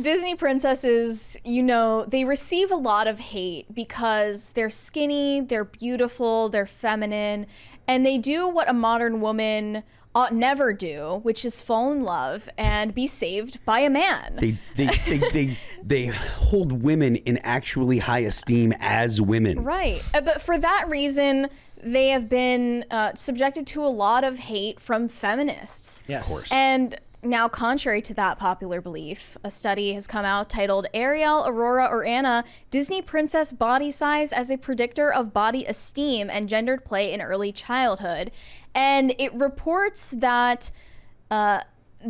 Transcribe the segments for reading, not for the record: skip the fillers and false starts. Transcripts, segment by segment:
Disney princesses, you know, they receive a lot of hate because they're skinny, they're beautiful, they're feminine, and they do what a modern woman ought never do, which is fall in love and be saved by a man. They hold women in actually high esteem as women. Right. But for that reason, they have been subjected to a lot of hate from feminists. Yes. Of course. And now, contrary to that popular belief, a study has come out titled Ariel, Aurora, or Anna, Disney Princess Body Size as a Predictor of Body Esteem and Gendered Play in Early Childhood. And it reports that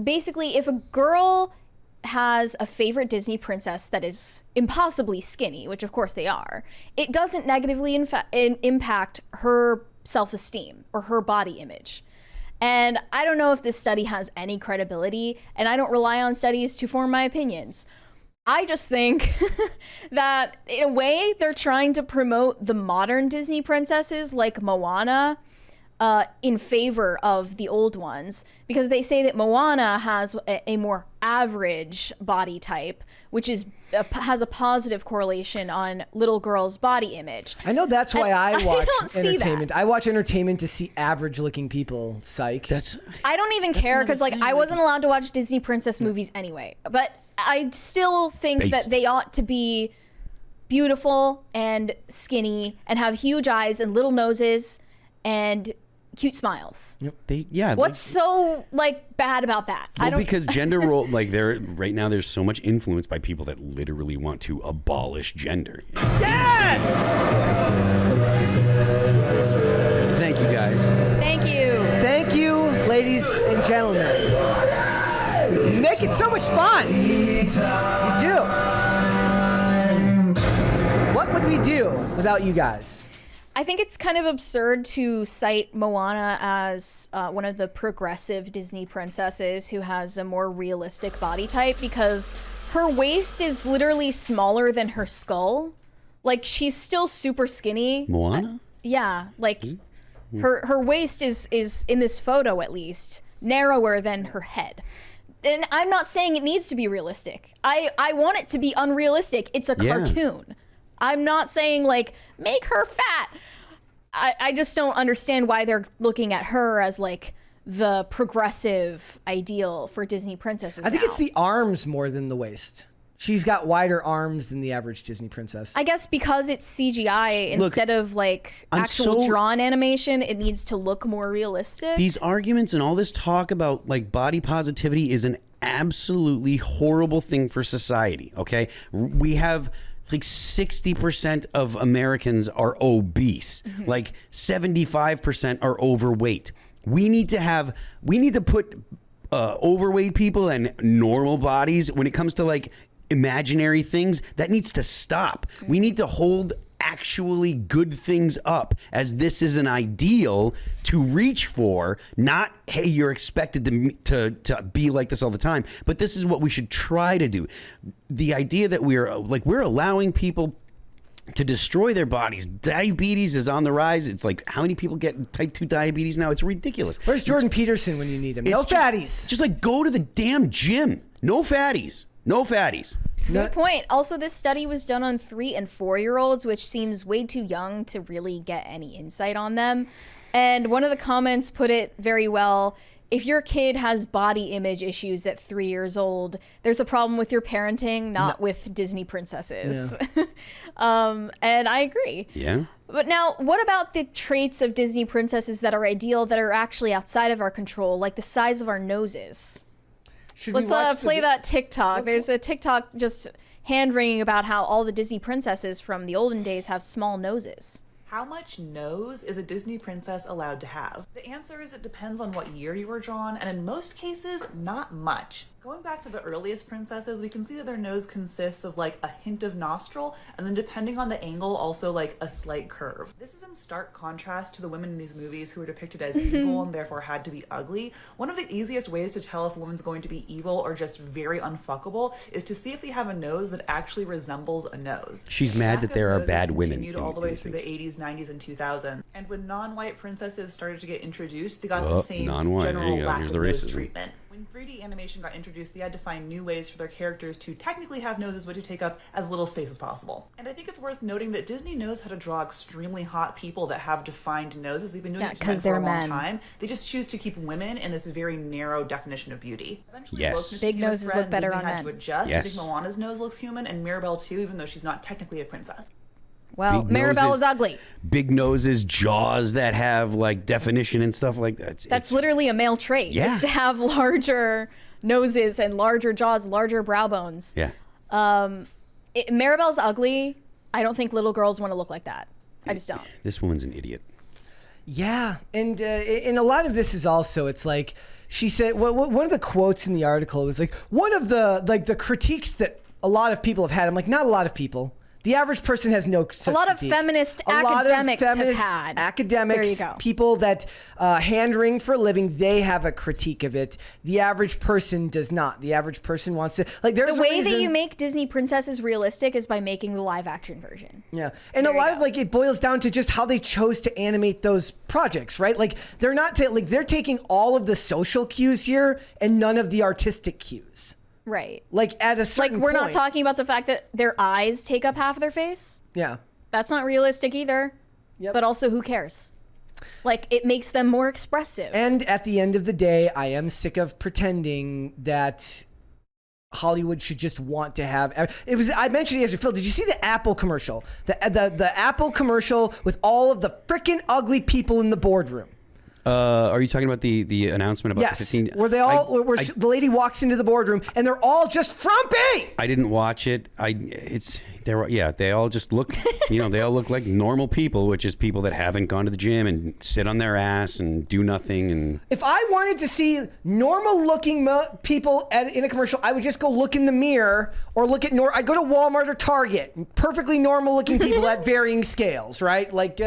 basically if a girl has a favorite Disney princess that is impossibly skinny, which of course they are, it doesn't negatively impact her self-esteem or her body image. And I don't know if this study has any credibility, and I don't rely on studies to form my opinions. I just think that in a way they're trying to promote the modern Disney princesses like Moana in favor of the old ones, because they say that Moana has a more average body type, which is has a positive correlation on little girls' body image. I know that's why I watch entertainment. That. I watch entertainment to see average-looking people. Psych. I don't even care because, like, I wasn't allowed to watch Disney princess movies anyway. But I still think that they ought to be beautiful and skinny and have huge eyes and little noses and cute smiles. Yep. What's so like bad about that? Well, because gender role, like right now, there's so much influence by people that literally want to abolish gender. Yes! Thank you, guys. Thank you. Thank you, ladies and gentlemen. You make it so much fun. You do. What would we do without you guys? I think it's kind of absurd to cite Moana as one of the progressive Disney princesses who has a more realistic body type, because her waist is literally smaller than her skull. Like, she's still super skinny. Moana? Yeah, like her waist is in this photo at least narrower than her head. And I'm not saying it needs to be realistic. I want it to be unrealistic. It's a cartoon. I'm not saying, like, make her fat. I just don't understand why they're looking at her as, like, the progressive ideal for Disney princesses. I think it's the arms more than the waist. She's got wider arms than the average Disney princess. I guess because it's CGI instead of, like, actual drawn animation, it needs to look more realistic. These arguments and all this talk about, like, body positivity is an absolutely horrible thing for society, okay? We have... like 60% of Americans are obese. Like 75% are overweight. We need to put overweight people and normal bodies when it comes to, like, imaginary things. That needs to stop. We need to hold actually good things up, as this is an ideal to reach for, not, hey, you're expected to be like this all the time, but this is what we should try to do. The idea that we're allowing people to destroy their bodies. Diabetes is on the rise. It's like, how many people get type 2 diabetes now? It's ridiculous. Where's Jordan Peterson when you need him? No fatties. Just like, go to the damn gym. No fatties. No fatties. Good point. Also, this study was done on 3- and 4-year-olds, which seems way too young to really get any insight on them. And one of the comments put it very well. If your kid has body image issues at 3 years old, there's a problem with your parenting, not with Disney princesses. Yeah. And I agree. Yeah. But now, what about the traits of Disney princesses that are ideal that are actually outside of our control, like the size of our noses? Let's play that TikTok. There's a TikTok just hand-wringing about how all the Disney princesses from the olden days have small noses. How much nose is a Disney princess allowed to have? The answer is it depends on what year you were drawn, and in most cases, not much. Going back to the earliest princesses, we can see that their nose consists of like a hint of nostril, and then depending on the angle, also like a slight curve. This is in stark contrast to the women in these movies who were depicted as evil and therefore had to be ugly. One of the easiest ways to tell if a woman's going to be evil or just very unfuckable is to see if they have a nose that actually resembles a nose. She's mad that there are bad women. Continued all the way through the 80s, 90s, and 2000. And when non-white princesses started to get introduced, they got the same general lack of nose treatment. When 3D animation got introduced, they had to find new ways for their characters to technically have noses but to take up as little space as possible. And I think it's worth noting that Disney knows how to draw extremely hot people that have defined noses. They've been doing it for a long time. They just choose to keep women in this very narrow definition of beauty. Eventually, Yes. Big noses look better on Disney had men. to adjust. Yes. I think Moana's nose looks human, and Mirabelle too, even though she's not technically a princess. Well, Big Mirabelle noses, is ugly. Big noses, jaws that have like definition and stuff like that. That's literally a male trait. Yeah. Is to have larger noses and larger jaws, larger brow bones. Yeah. Mirabelle's ugly. I don't think little girls want to look like that. I just don't. This woman's an idiot. Yeah, and a lot of this is also, it's like she said. One of the quotes in the article was like one of the critiques that a lot of people have had. I'm like, not a lot of people. The average person has no such A lot of critique. feminist A lot of academics feminist have had. academics, There you go. people that hand wring for a living, they have a critique of it. The average person does not. The average person wants to like. There's The way a reason, that you make Disney princesses realistic is by making the live action version. Yeah. And a lot of like it boils down to just how they chose to animate those projects, right? Like they're not like they're taking all of the social cues here and none of the artistic cues. Right. Like at a certain Like we're not point- talking about the fact that their eyes take up half of their face. Yeah. That's not realistic either. Yep. But also, who cares? Like, it makes them more expressive. And at the end of the day, I am sick of pretending that Hollywood should just want to have. It was. I mentioned yesterday, Phil. Did you see the Apple commercial? The Apple commercial with all of the freaking ugly people in the boardroom. Are you talking about the announcement about Yes, the 15? where they all, where the lady walks into the boardroom and they're all just frumpy. I didn't watch it. They all just look, they all look like normal people, which is people that haven't gone to the gym and sit on their ass and do nothing. And If I wanted to see normal-looking people in a commercial, I would just go look in the mirror or look at I'd go to Walmart or Target. Perfectly normal-looking people at varying scales, right? Like.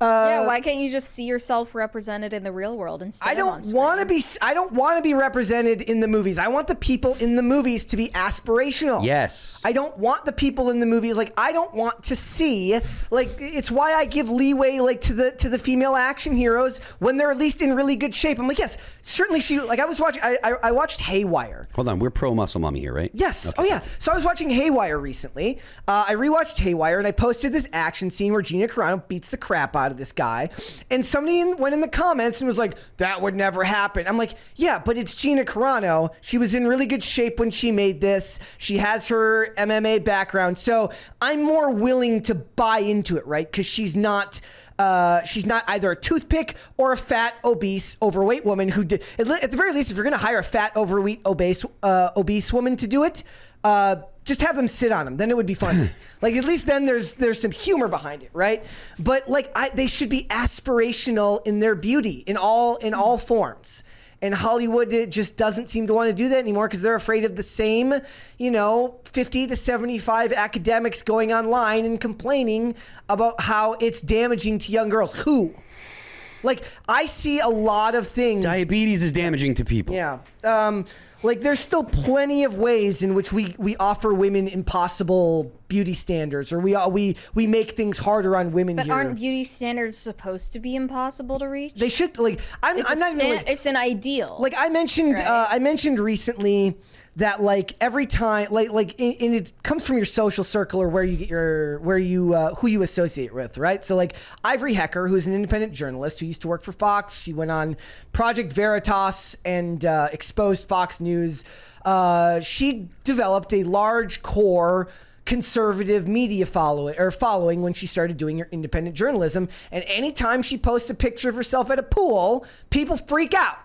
Yeah, why can't you just see yourself represented in the real world instead I of on don't screen? want to be represented in the movies. I want the people in the movies to be aspirational. yes, I don't want the people in the movies I don't want to see it's why I give leeway to the female action heroes when they're at least in really good shape. I'm like, yes, certainly she I watched Haywire. hold on. We're pro muscle mommy here, right? Yes. Okay. Oh, yeah. So I was watching Haywire recently. I rewatched Haywire and I posted this action scene where Gina Carano beats the crap out of this guy. And somebody went in the comments and was like, that would never happen. I'm like, yeah, but it's Gina Carano. She was in really good shape when she made this. She has her MMA background. So I'm more willing to buy into it, right? Because she's not either a toothpick or a fat, obese, overweight woman who did, at the very least, if you're going to hire a fat, overweight, obese woman to do it, just have them sit on them. Then it would be funny. At least then there's some humor behind it, right? But they should be aspirational in their beauty in all forms. And Hollywood just doesn't seem to want to do that anymore because they're afraid of the same, 50 to 75 academics going online and complaining about how it's damaging to young girls. Who? I see a lot of things. Diabetes is damaging to people. Yeah. There's still plenty of ways in which we offer women impossible beauty standards, or we make things harder on women But here. aren't beauty standards supposed to be impossible to reach? They should I'm not even it's an ideal. I mentioned Right. I mentioned recently that every time and it comes from your social circle or where you get who you associate with, right? So Ivory Hecker, who's an independent journalist who used to work for Fox, she went on Project Veritas and exposed Fox News. She developed a large core conservative media following when she started doing her independent journalism, and anytime she posts a picture of herself at a pool, people freak out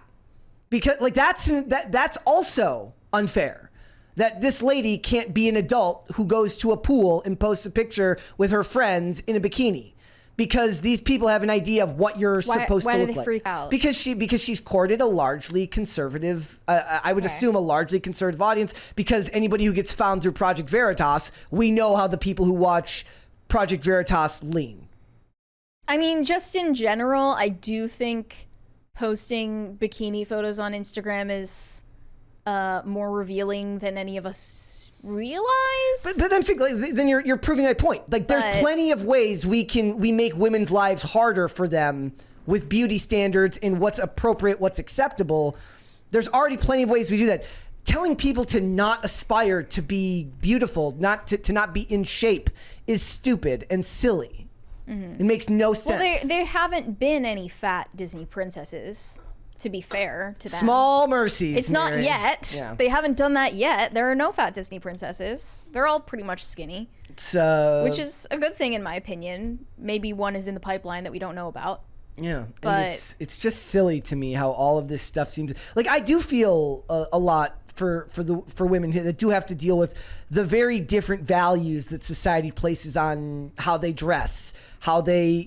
because that's also unfair. That this lady can't be an adult who goes to a pool and posts a picture with her friends in a bikini, because these people have an idea of what you're supposed why to do look they like. freak out? Because she's courted a largely conservative, I would assume a largely conservative audience, because anybody who gets found through Project Veritas, we know how the people who watch Project Veritas lean. I mean, just in general, I do think posting bikini photos on Instagram is more revealing than any of us realize. But I'm saying, then you're proving my point. There's plenty of ways we make women's lives harder for them with beauty standards and what's appropriate, what's acceptable. There's already plenty of ways we do that. Telling people to not aspire to be beautiful, to not be in shape, is stupid and silly. It makes no sense. Well, there haven't been any fat Disney princesses, to be fair to them. Small mercies. It's not Mary. yet. Yeah. They haven't done that yet. There are no fat Disney princesses. They're all pretty much skinny, So, which is a good thing in my opinion. Maybe one is in the pipeline that we don't know about. yeah, but- and it's just silly to me how all of this stuff seems like. I do feel a lot for women that do have to deal with the very different values that society places on how they dress, how they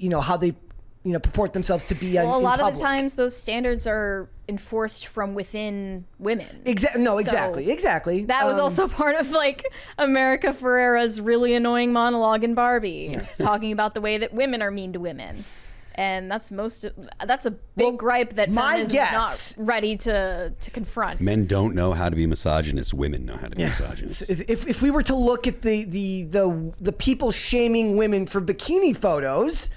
purport themselves to be. Well, a lot of the public. times those standards are enforced from within women. Exactly. That was also part of like America Ferrera's really annoying monologue in Barbie. It's talking about the way that women are mean to women. And that's a big gripe that feminism is not ready to confront. Men don't know how to be misogynist. Women know how to be misogynist. If we were to look at the people shaming women for bikini photos,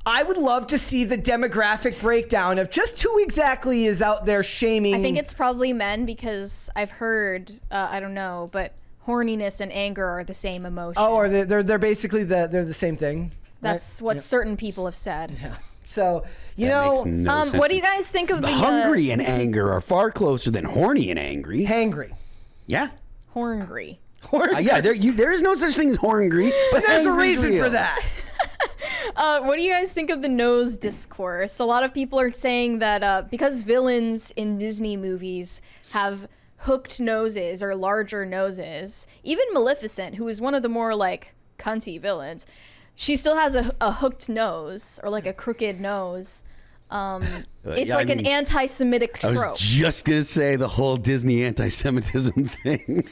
I would love to see the demographic breakdown of just who exactly is out there shaming. I think it's probably men because I've heard, I don't know, but horniness and anger are the same emotion. or they're basically they're the same thing. That's what certain people have said. Yeah. So That makes no sense. What do you guys think of the hungry and anger are far closer than horny and angry. hangry. Yeah. horngry? Yeah, there is no such thing as horngry, but There's a hangry's reason real. for that. What do you guys think of the nose discourse? A lot of people are saying that because villains in Disney movies have hooked noses or larger noses, even Maleficent, who is one of the more like cunty villains, she still has a hooked nose or like a crooked nose. It's an anti-Semitic trope. I was just gonna say the whole Disney anti-Semitism thing.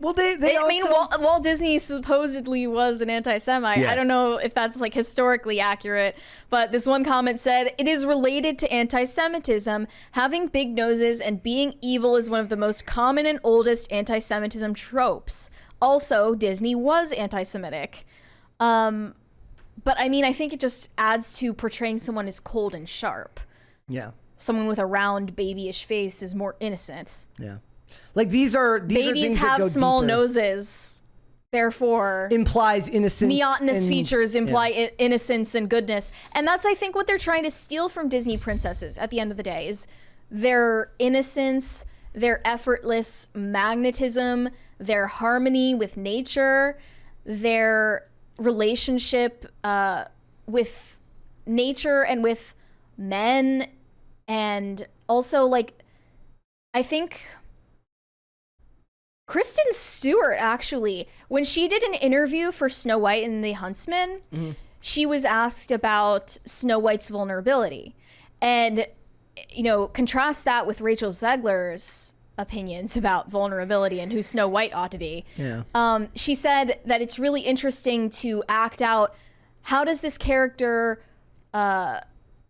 Well, they I mean, Walt Disney supposedly was an anti-Semite. Yeah. I don't know if that's like historically accurate, but this one comment said, it is related to anti-Semitism. Having big noses and being evil is one of the most common and oldest anti-Semitism tropes. Also, Disney was anti-Semitic. But I mean, I think it just adds to portraying someone as cold and sharp. Yeah. Someone with a round babyish face is more innocent. Yeah. Like these are Babies things that have go small deeper. noses, therefore Implies innocence. neotenous and- features imply yeah. innocence and goodness. And that's, I think, what they're trying to steal from Disney princesses at the end of the day is their innocence, their effortless magnetism, their harmony with nature, their relationship with nature and with men. And also, like, I think Kristen Stewart, actually, when she did an interview for Snow White and the Huntsman, she was asked about Snow White's vulnerability. And, you know, contrast that with Rachel Zegler's opinions about vulnerability and who Snow White ought to be. Yeah. She said that it's really interesting to act out how does this character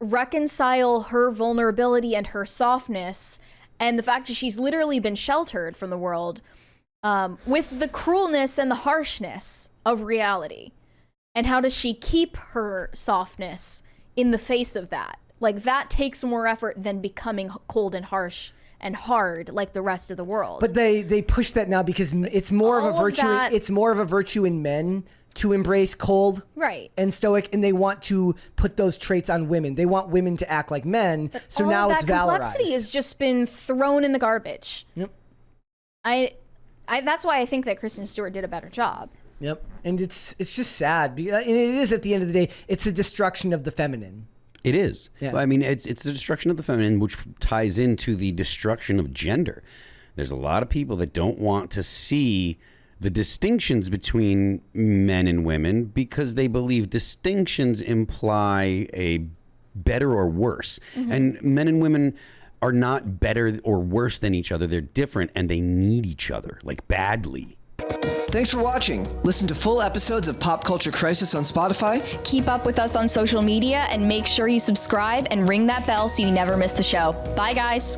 reconcile her vulnerability and her softness and the fact that she's literally been sheltered from the world with the cruelness and the harshness of reality. And how does she keep her softness in the face of that? Like, that takes more effort than becoming cold and harsh and hard like the rest of the world. But they push that now because it's more of a All of virtue. that- It's more of a virtue in men to embrace cold Right. and stoic, and they want to put those traits on women. They want women to act like men. So all now of it's that valorized. complexity has just been thrown in the garbage. Yep. I that's why I think that Kristen Stewart did a better job. Yep. And it's just sad. And it is, at the end of the day, it's a destruction of the feminine. It is. Yeah. I mean, it's the destruction of the feminine, which ties into the destruction of gender. There's a lot of people that don't want to see the distinctions between men and women because they believe distinctions imply a better or worse. And men and women are not better or worse than each other. They're different and they need each other, like badly. Thanks for watching. Listen to full episodes of Pop Culture Crisis on Spotify. Keep up with us on social media and make sure you subscribe and ring that bell so you never miss the show. Bye, guys.